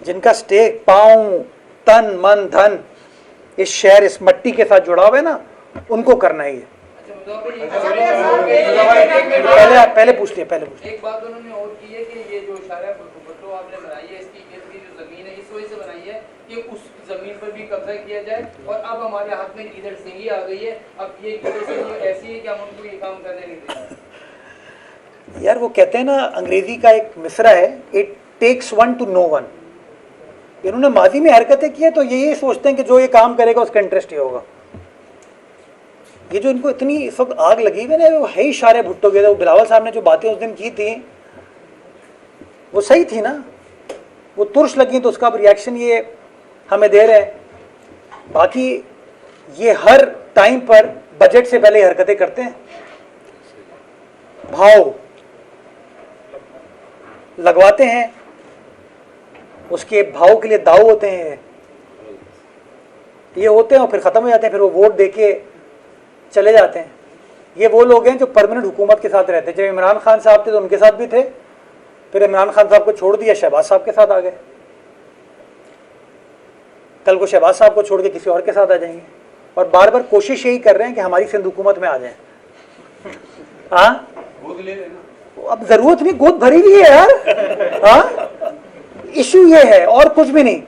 जिनका स्टेक, पाँव, तन, मन, धन इस शहर, इस मट्टी के साथ जुड़ा हुआ है ना, उनको करना ही है। पहले पूछ लिया, पहले पूछ लिया। एक बात उन्होंने और की है कि ये जो शारा भुट्टो आपने बनाई है, इसकी इर्द की जो जमीन है इस वजह से बनाई है कि उस जमीन पर भी कब्जा किया जाए, और अब हमारे हाथ में गीदड़ सिंगी आ गई है। अब ये गीदड़ सिंगी ऐसी है कि हम उनको ये काम करने नहीं देंगे। यार वो कहते हैं ना, अंग्रेजी का एक मिसरा है, it takes one to know one. इन्होंने माजी में हरकतें की हैं तो यही सोचते हैं कि जो ये काम करेगा उसका इंटरेस्ट ही होगा। ये जो इनको इतनी इस वक्त आग लगी हुई है, वो है ही शारे भुट्टो के। वो बिलावल साहब ने जो बातें उस दिन की थी वो सही थी ना, वो तुर्श लगी तो उसका अब रिएक्शन ये हमें दे रहे हैं। बाकी ये हर टाइम पर बजट से पहले हरकतें करते हैं, भाव लगवाते हैं, उसके भाव के लिए दाव होते हैं, ये होते हैं और फिर ख़त्म हो जाते हैं, फिर वो वोट देके चले जाते हैं। ये वो लोग हैं जो परमानेंट हुकूमत के साथ रहते हैं। जब इमरान खान साहब थे तो उनके साथ भी थे, फिर इमरान खान साहब को छोड़ दिया, शहबाज साहब के साथ आ गए, कल को शहबाज साहब को छोड़ के किसी और के साथ आ जाएंगे, और बार बार कोशिश यही कर रहे हैं कि हमारी सिंध हुकूमत में आ जाएं। हाँ, अब जरूरत नहीं, गोद भरी हुई है यार। हाँ, इशू ये है और कुछ भी नहीं।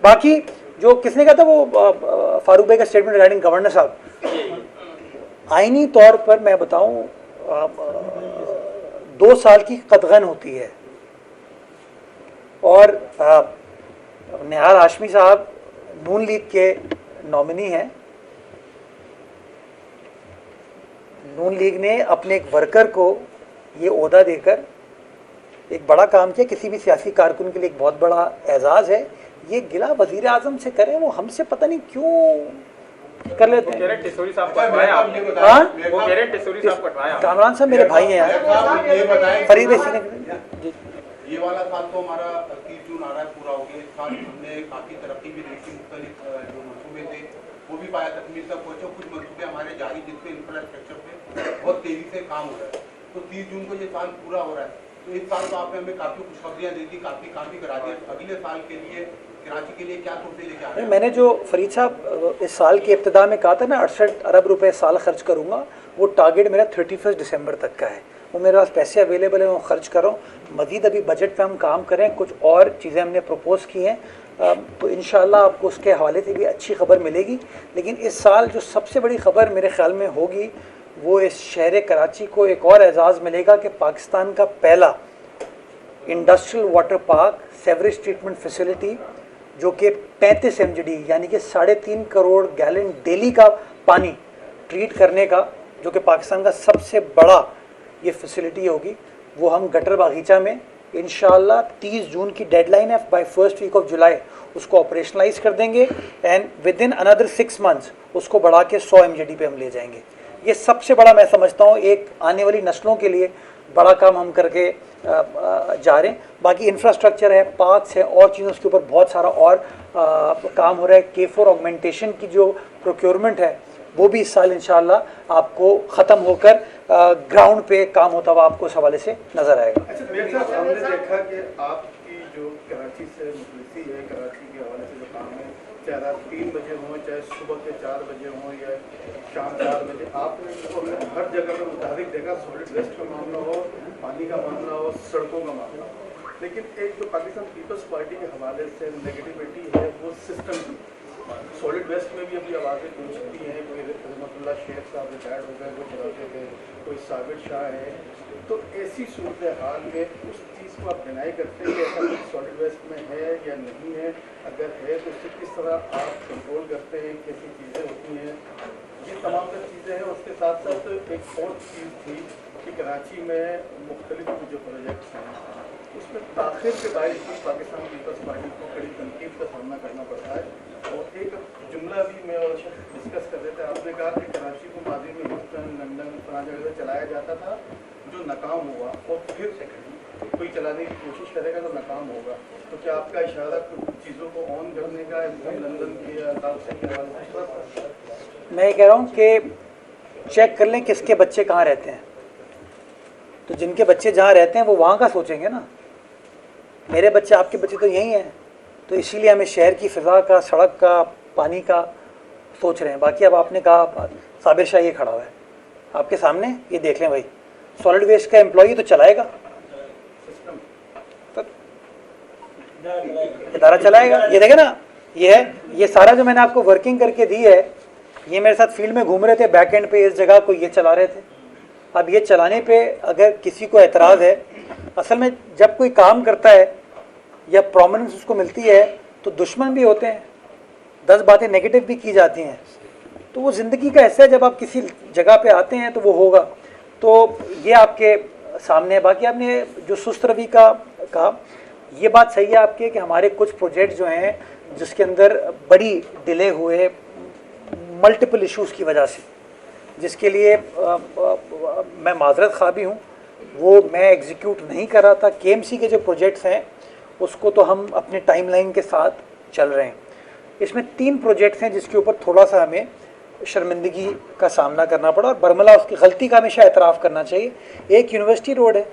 बाकी जो किसने कहा था वो फारूक भाई का स्टेटमेंट रिगार्डिंग गवर्नर साहब, आईनी तौर पर मैं बताऊं 2 साल की कदगन होती है, और निहार हाशमी साहब नून लीग के नॉमिनी हैं। नून लीग ने अपने एक वर्कर को ये ओहदा देकर एक बड़ा काम किया। किसी भी सियासी कारकुन के लिए एक बहुत बड़ा एजाज़ है। ये गिला वजीर आजम से करें, वो हमसे पता नहीं क्यों कर लेते हैं। कामरान साहब मेरे भाई हैं यार, फरीद भाई। ये वाला साल तो हमारा 30 जून आ रहा है, पूरा हो गया। इस साल हमने काफ़ी तरक्की भी देखी, मुख्तलिफ जो मनसूबे थे वो भी पाया तकमील तक पहुँचे। कुछ मनसूबे हमारे जारी जिसपे इंफ्रास्ट्रक्चर पे बहुत तेज़ी से काम हो रहा है। तो 30 जून को ये साल पूरा हो रहा है, तो इस साल तो आपने हमें काफ़ी खुशखबरियाँ दी थी, काफ़ी काम भी करा दिया। अगले साल के लिए कराची के लिए क्या तोहफे लेके आ रहे हैं? मैंने जो फरीद साहब इस साल के इब्तिदा में कहा था ना 68 अरब रुपए साल खर्च करूँगा, वो टारगेट मेरा 31 दिसंबर तक का है। वो मेरे पास पैसे अवेलेबल हैं, वो खर्च करो। मज़ीद अभी बजट पे हम काम करें, कुछ और चीज़ें हमने प्रपोज़ की हैं, तो इंशाअल्लाह आपको उसके हवाले से भी अच्छी खबर मिलेगी। लेकिन इस साल जो सबसे बड़ी खबर मेरे ख्याल में होगी, वो इस शहर कराची को एक और एजाज़ मिलेगा कि पाकिस्तान का पहला industrial water park, sewerage treatment facility, जो कि 35 MGD यानी कि 3.5 करोड़ गैलन डेली का पानी ट्रीट करने का, जो कि पाकिस्तान का सबसे बड़ा ये फैसिलिटी होगी, वो हम गटर बागीचा में इंशाअल्लाह 30 जून की डेडलाइन है, by first week of July उसको ऑपरेशनलाइज कर देंगे, and within another 6 months उसको बढ़ा के 100 MGD पे हम ले जाएंगे। ये सबसे बड़ा मैं समझता हूँ एक आने वाली नस्लों के लिए बड़ा काम हम करके जा रहे हैं। बाकी इंफ्रास्ट्रक्चर है, पार्क्स है, और चीज़ों के ऊपर बहुत सारा और काम हो रहा है। K4 ऑगमेंटेशन की जो प्रोक्योरमेंट है वो भी इस साल इंशाअल्लाह आपको ख़त्म होकर ग्राउंड पे काम होता हुआ आपको इस हवाले से नज़र आएगा। अच्छा मेयर साहब, हमने देखा कि आपकी जो कराची से मुखलिसी है, कराची के हवाले से जो काम है, चाहे रात 3 बजे हों, चाहे सुबह के 4 बजे हों या शाम 4 बजे, आपने इसको हर जगह पर मुताबिक देखा, सॉलिड वेस्ट का मामला हो, पानी का मामला हो, सड़कों का मामला हो। लेकिन एक जो पाकिस्तान पीपल्स पार्टी के हवाले से नेगेटिविटी है वो सिस्टम की। सॉलिड वेस्ट में भी अपनी आवाज़ें पहुँचती हैं। कोई रहमतुल्लाह शेख साहब रिटायर्ड हो गए, वो चलाते थे, कोई साबिर शाह है। तो ऐसी सूरत हाल में उस चीज़ को आप डिनाई करते हैं कि ऐसा कुछ सॉलिड वेस्ट में है या नहीं है, अगर है तो उससे किस तरह आप कंट्रोल करते हैं, कैसी चीज़ें होती हैं, ये तमाम तर चीज़ें हैं। उसके साथ साथ एक और चीज़ थी कि कराची में मुख्तलिफ जो प्रोजेक्ट्स हैं उसमें ताख़िर के बायस भी पाकिस्तान पीपल्स पार्टी को कड़ी तनकीद का सामना करना पड़ता है। और एक जुमला भी मैं और डिस्कस कर रहे थे, आपने कहा कि कराची को माजी में ह्यूस्टन, लंदन, फलां जगह से चलाया जाता था जो नाकाम हुआ, और फिर कोई चलाने की कोशिश करेगा तो नाकाम होगा। तो क्या आपका इशारा कुछ चीज़ों को ऑन करने का है लंदन की या तालसे के हवाले से? मैं ये कह रहा हूँ कि चेक कर लें किसके बच्चे कहाँ रहते हैं, तो जिनके बच्चे जहाँ रहते हैं वो वहाँ का सोचेंगे ना। मेरे बच्चे आपके बच्चे तो यहीं हैं, तो तो इसीलिए हमें शहर की फ़िज़ा का, सड़क का, पानी का सोच रहे हैं। बाकी अब आपने कहा साबिर शाह ये खड़ा हुआ है आपके सामने, ये देख लें भाई, सॉलिड वेस्ट का एम्प्लॉई तो चलाएगा, इदारा चलाएगा। ये देखे ना, ये है, ये सारा जो मैंने आपको वर्किंग करके दी है, ये मेरे साथ फील्ड में घूम रहे थे, बैक एंड पे इस जगह को ये चला रहे थे। अब ये चलाने पे अगर किसी को एतराज़ है, असल में जब कोई काम करता है या प्रोमिनेंस उसको मिलती है तो दुश्मन भी होते हैं, 10 बातें नेगेटिव भी की जाती हैं, तो वो ज़िंदगी का हिस्सा है। जब आप किसी जगह पे आते हैं तो वो होगा। तो ये आपके सामने है। बाकी आपने जो सुस्त रवि का कहा, ये बात सही है आपके कि हमारे कुछ प्रोजेक्ट जो हैं जिसके अंदर बड़ी डिले हुए मल्टीपल इश्यूज़ की वजह से, जिसके लिए मैं माजरत खा भी हूँ, वो मैं एग्जीक्यूट नहीं कर रहा था। केएमसी के जो प्रोजेक्ट्स हैं उसको तो हम अपने टाइमलाइन के साथ चल रहे हैं। इसमें 3 प्रोजेक्ट्स हैं जिसके ऊपर थोड़ा सा हमें शर्मिंदगी का सामना करना पड़ा, और बरमला उसकी गलती का हमेशा एतराफ़ करना चाहिए। एक यूनिवर्सिटी रोड है,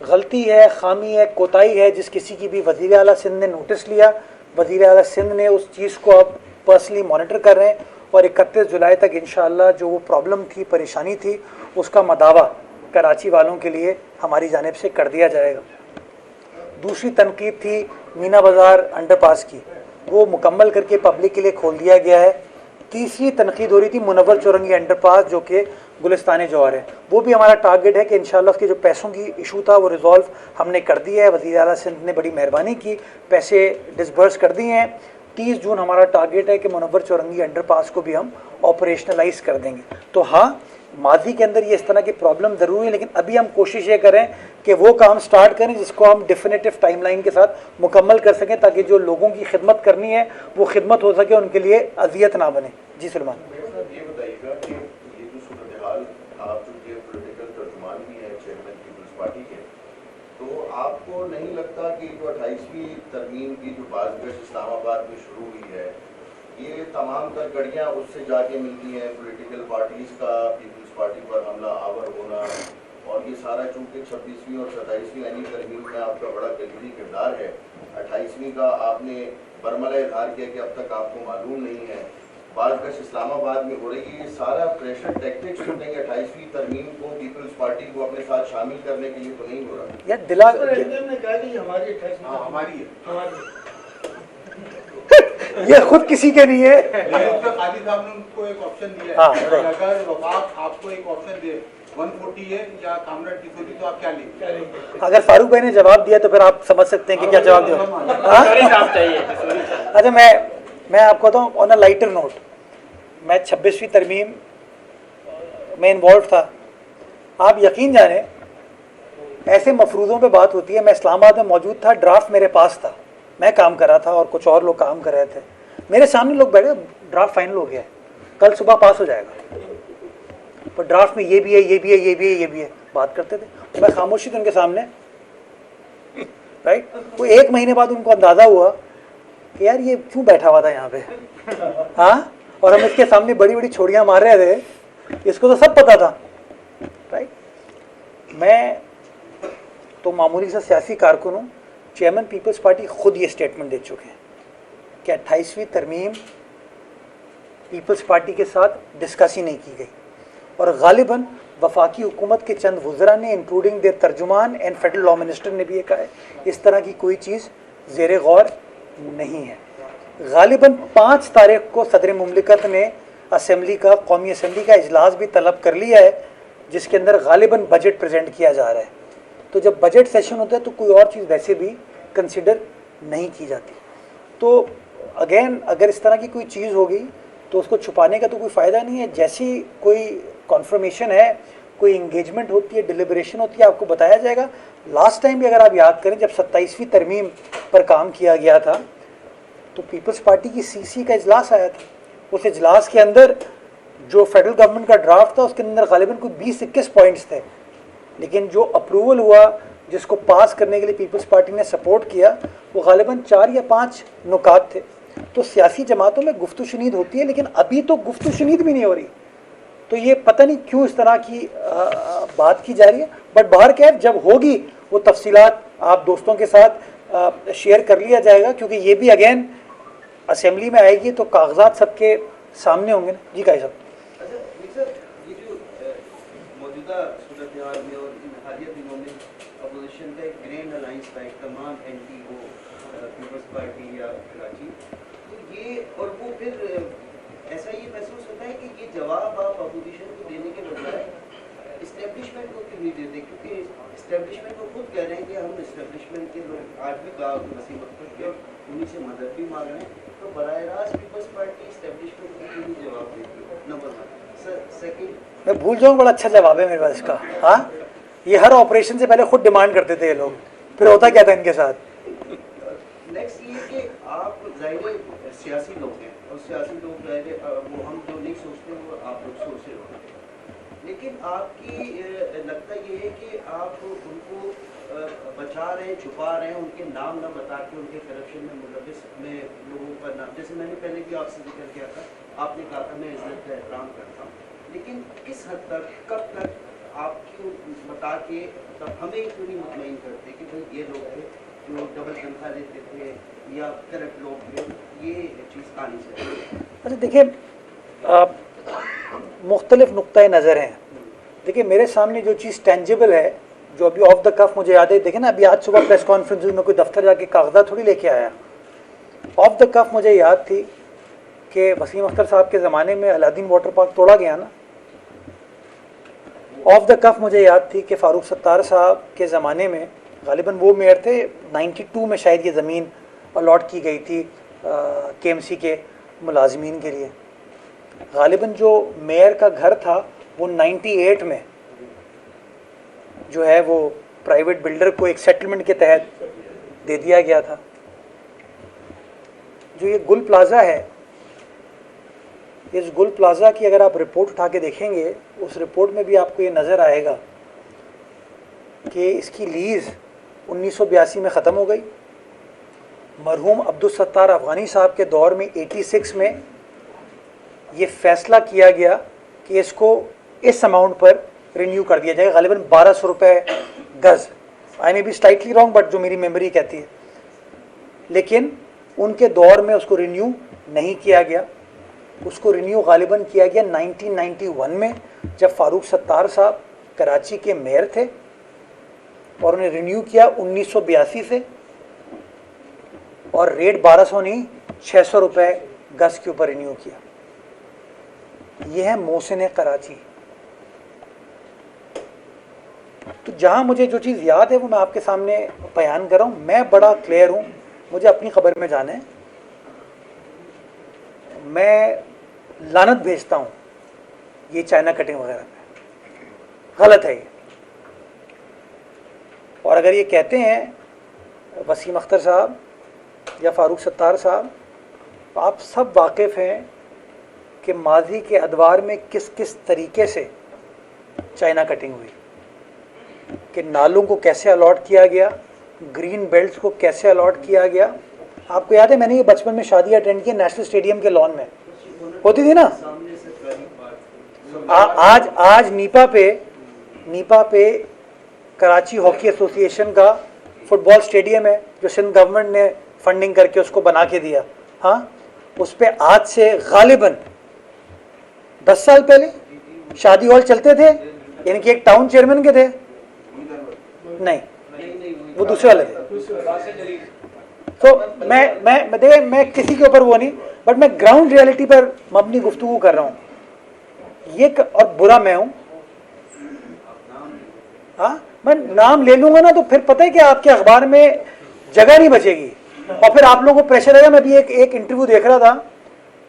गलती है, खामी है, कोताही है, जिस किसी की भी वज़ीर आला सिंध ने नोटिस लिया, वज़ीर आला सिंध ने उस चीज़ को अब पर्सनली मॉनिटर कर रहे हैं, और 31 जुलाई तक इंशाअल्लाह जो वो प्रॉब्लम थी, परेशानी थी, उसका मदावा कराची वालों के लिए हमारी जानिब से कर दिया जाएगा। दूसरी तनकीद थी मीना बाज़ार अंडरपास की, वो मुकम्मल करके पब्लिक के लिए खोल दिया गया है। तीसरी तनकीद हो रही थी मुनव्वर चौरंगी अंडरपास जो कि गुलिस्तान जौहर है, वो भी हमारा टारगेट है कि इंशाअल्लाह उसके जो पैसों की इशू था वो रिजॉल्व हमने कर दिया है। वज़ीर आला सिंध ने बड़ी मेहरबानी की, पैसे डिसबर्स कर दिए हैं। 30 जून हमारा टारगेट है कि मुनव्वर चौरंगी अंडरपास को भी हम ऑपरेशनलाइज कर देंगे। तो हाँ, माजी के अंदर ये इस तरह की प्रॉब्लम ज़रूर है, लेकिन अभी हम कोशिश ये करें कि वो काम स्टार्ट करें जिसको हम डेफिनेटिव टाइमलाइन के साथ मुकम्मल कर सकें, ताकि जो लोगों की खिदमत करनी है वो खिदमत हो सके, उनके लिए अजियत ना बने। जी सलमान, ये बताइएगा कि ये जो सूरत हाल, आप जो पॉलिटिकल तर्जुमान भी हैं चेयरमैन पीपल्स पार्टी के, तो आपको नहीं लगता कि जो 28वीं तरमीम की जो बाज़गश इस्लामाबाद में शुरू हुई है, ये तमाम तर कड़ियाँ उससे जाके मिलती हैं, पॉलिटिकल पार्टीज़ का पीपल्स पार्टी पर हमला आवर होना, और ये सारा चूँकि 26वीं और 27वीं यानी तरमीम में आपका बड़ा कलीदी किरदार है। 28वीं का आपने बरमला इजहार किया कि अब तक आपको मालूम नहीं है, बाज़गश इस्लामाबाद में हो रही है। ये सारा प्रेशर टैक्टिक्स होते हैं 28वीं तरमीम को पीपल्स पार्टी को अपने साथ शामिल करने के लिए तो नहीं हो रहा। यार दिला ने कहा कि हमारी 28वीं हमारी है, ये खुद किसी के नहीं है। खाली साहब ने उनको एक ऑप्शन दिया हाँ, है, अगर वफाक आपको एक ऑप्शन दे 140 है या कामरेड टिकोली, तो आप क्या लेंगे? अगर फारूक भाई ने जवाब दिया तो फिर आप समझ सकते हैं कि क्या जवाब दिया। अच्छा, मैं आपको बताऊँ ऑन अ लाइटर नोट, मैं 26वीं तरमीम में इन्वॉल्व था। आप यकीन जाने ऐसे मफरूज़ों पे बात होती है। मैं इस्लामाबाद में मौजूद था, ड्राफ्ट मेरे पास था, मैं काम कर रहा था और कुछ और लोग काम कर रहे थे। मेरे सामने लोग बैठे, ड्राफ्ट फाइनल हो गया है, कल सुबह पास हो जाएगा, पर ड्राफ्ट में ये भी है, ये भी है, ये भी है, ये भी है, बात करते थे। तो मैं खामोशी थी उनके सामने, राइट। वो 1 महीने बाद उनको अंदाज़ा हुआ कि यार ये क्यों बैठा हुआ था यहाँ पे, हाँ, और हम इसके सामने बड़ी बड़ी छोड़ियाँ मार रहे थे, इसको तो सब पता था, राइट। मैं तो मामूली सा सियासी कारकुन हूँ। चेयरमैन पीपल्स पार्टी खुद ये स्टेटमेंट दे चुके हैं कि 28वीं तरमीम पीपल्स पार्टी के साथ डिस्कस ही नहीं की गई, और गालिबन वफाकी हुकूमत के चंद वज़रा ने इंक्लूडिंग देयर तर्जुमान एंड फेडरल लॉ मिनिस्टर ने भी ये कहा है इस तरह की कोई चीज़ ज़ेरे गौर नहीं है। गालिबन 5 तारीख को सदर मुमलिकत ने असम्बली का, कौमी असम्बली का इजलास भी तलब कर लिया है, जिसके अंदर गालिबन बजट प्रेजेंट किया जा रहा है। तो जब बजट सेशन होता है तो कोई और चीज़ वैसे भी कंसिडर नहीं की जाती। तो अगेन, अगर इस तरह की कोई चीज़ होगी तो उसको छुपाने का तो कोई फ़ायदा नहीं है। जैसी कोई कॉन्फर्मेशन है, कोई इंगेजमेंट होती है, डिलिब्रेशन होती है, आपको बताया जाएगा। लास्ट टाइम भी अगर आप याद करें, जब 27वीं तरमीम पर काम किया गया था तो पीपल्स पार्टी की सीसी का इजलास आया था। उस इजलास के अंदर जो फेडरल गवर्नमेंट का ड्राफ्ट था उसके अंदर गालिबन कोई 20-21 पॉइंट्स थे, लेकिन जो अप्रूवल हुआ, जिसको पास करने के लिए पीपल्स पार्टी ने सपोर्ट किया, वो गालिबन 4 या 5 नुकात थे। तो सियासी जमातों में गुफ्तु शुनीद होती है, लेकिन अभी तो गुफ्तु शुनीद भी नहीं हो रही। तो ये पता नहीं क्यों इस तरह की बात की जा रही है, बट बाहर खैर जब होगी वो तफसीलात आप दोस्तों के साथ शेयर कर लिया जाएगा, क्योंकि ये भी अगेन असेंबली में आएगी तो कागजात सबके सामने होंगे ना। जी काई साहब। अच्छा सर, ये जो मौजूदा सूरत हाल में और इन हालिया दिनों में अपोजिशन का एक ग्रैंड अलायंस था, एक तमाम एंटी वो पीपल्स पार्टी या कराची, तो ये और वो फिर ऐसा ये महसूस होता है कि ये जवाब आप अपोजिशन को देने के बजाय इस्टेब्लिशमेंट को क्यों नहीं देते, क्योंकि इस्टेब्लिशमेंट को खुद कह रहे हैं कि हम इस्टेब्लिशमेंट के लोग आज भी कहा वसीम अख्तर के उन्हीं से मदद भी मांग रहे हैं, तो बराह रास्त पीपल्स पार्टी इस्टेब्लिशमेंट को क्यों नहीं जवाब देती? Number 1 sir. सेकंड, मैं भूल जाऊँ, बड़ा अच्छा जवाब है मेरे पास इसका। हाँ, ये हर ऑपरेशन से पहले खुद डिमांड करते थे ये लोग, फिर होता क्या था इनके साथ। नेक्स्ट ये कि आप ज़ाहिर सियासी लोग हैं और सियासी लोग ज़ाहिर वो हम जो नहीं सोचते वो आप लोग सोच रहे होते हैं, लेकिन आपकी लगता ये है कि आप उनको बचा रहे हैं, छुपा रहे हैं, उनके नाम न बता के उनके करप्शन में मुलविस में लोगों का नाम, जैसे मैंने पहले भी आपसे जिक्र किया था, आपने कहा था मैं इज्जत का एहतराम करता हूँ, लेकिन किस हद तक, कब तक आपकी बता के तब हमें क्यों नहीं मुतमईन करते कि भाई ये लोग थे जो डबल तनख्वाह लेते थे या करप्ट लोग थे, ये चीज़ आनी चाहिए। अच्छा देखिए, मुख्तलिफ नुक्ता नज़र हैं। देखिए मेरे सामने जो चीज़ टेंजिबल है, जो अभी ऑफ द कफ मुझे याद है, देखें ना, अभी आज सुबह प्रेस कॉन्फ्रेंस में कोई दफ्तर जाके कागजात थोड़ी लेके आया। ऑफ द कफ मुझे याद थी कि वसीम अख्तर साहब के ज़माने में अलादीन वाटर पार्क तोड़ा गया ना। ऑफ द कफ मुझे याद थी कि फ़ारूक सत्तार साहब के ज़माने में, गालिबन वो मेयर थे, 92 में शायद ये ज़मीन अलॉट की गई थी KMC के मुलाजमीन के लिए। गालिबन जो मेयर का घर था वो 98 में जो है वो प्राइवेट बिल्डर को एक सेटलमेंट के तहत दे दिया गया था। जो ये गुल प्लाज़ा है, इस गुल प्लाज़ा की अगर आप रिपोर्ट उठा के देखेंगे, उस रिपोर्ट में भी आपको ये नज़र आएगा कि इसकी लीज़ 1982 में ख़त्म हो गई। मरहूम अब्दुल सत्तार अफ़गानी साहब के दौर में 86 में ये फ़ैसला किया गया कि इसको इस अमाउंट पर रिन्यू कर दिया जाएगा, ग़ालिबन 1200 रुपये गज़। I may be slightly wrong, but जो मेरी मेमोरी कहती है। लेकिन उनके दौर में उसको रिन्यू नहीं किया गया। उसको रिन्यू ग़ालिबन किया गया 1991 में, जब फ़ारूक सत्तार साहब कराची के मेयर थे, और उन्हें रिन्यू किया 1982 से, और रेट 1200 नहीं 600 रुपये गज़ के ऊपर रिन्यू किया। यह है मोहसिन कराची। तो जहाँ मुझे जो चीज़ याद है वो मैं आपके सामने बयान कर रहा हूँ। मैं बड़ा क्लियर हूँ, मुझे अपनी खबर में जाना है। मैं लानत भेजता हूँ ये चाइना कटिंग वगैरह पे, गलत है ये। और अगर ये कहते हैं वसीम अख्तर साहब या फ़ारूक सत्तार साहब, तो आप सब वाकिफ़ हैं कि माजी के अदवार में किस किस तरीके से चाइना कटिंग हुई, कि नालों को कैसे अलॉट किया गया, ग्रीन बेल्ट्स को कैसे अलॉट किया गया। आपको याद है, मैंने ये बचपन में शादी अटेंड की नेशनल स्टेडियम के लॉन में होती थी ना। आज नीपा पे कराची हॉकी एसोसिएशन का फुटबॉल स्टेडियम है, जो सिंध गवर्नमेंट ने फंडिंग करके उसको बना के दिया। हाँ, उस पर आज से गालिबन 10 साल पहले शादी हॉल चलते थे, इनके एक टाउन चेयरमैन के थे, नहीं वो दूसरे वाले थे। तो मैं किसी के ऊपर वो नहीं, बट मैं ग्राउंड रियलिटी पर मबनी गुफ्तगू कर रहा हूँ। ये और बुरा मैं हूँ। हाँ, मैं नाम ले लूंगा ना तो फिर पता है कि आपके अखबार में जगह नहीं बचेगी, और फिर आप लोगों को प्रेशर आएगा। मैं भी एक इंटरव्यू देख रहा था,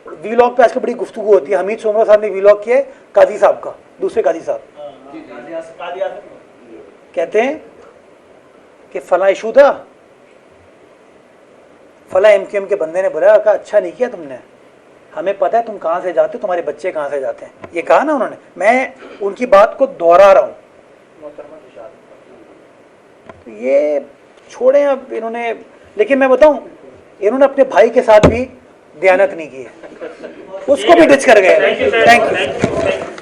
वीलॉग पे आजकल बड़ी गुफ्तगू होती है। हमीद सोमरा साहब ने वीलॉग किया है काजी साहब का, दूसरे काजी साहब कहते हैं कि फला इशू था, फला MQM के बंदे ने बुलाया, कहा अच्छा नहीं किया तुमने, हमें पता है तुम कहाँ से जाते हो, तुम्हारे बच्चे कहाँ से जाते हैं। ये कहा ना उन्होंने, मैं उनकी बात को दोहरा रहा हूँ। तो ये छोड़ें अब इन्होंने, लेकिन मैं बताऊं, इन्होंने अपने भाई के साथ भी दयानत नहीं की है, उसको भी डिच कर गए। Thank you.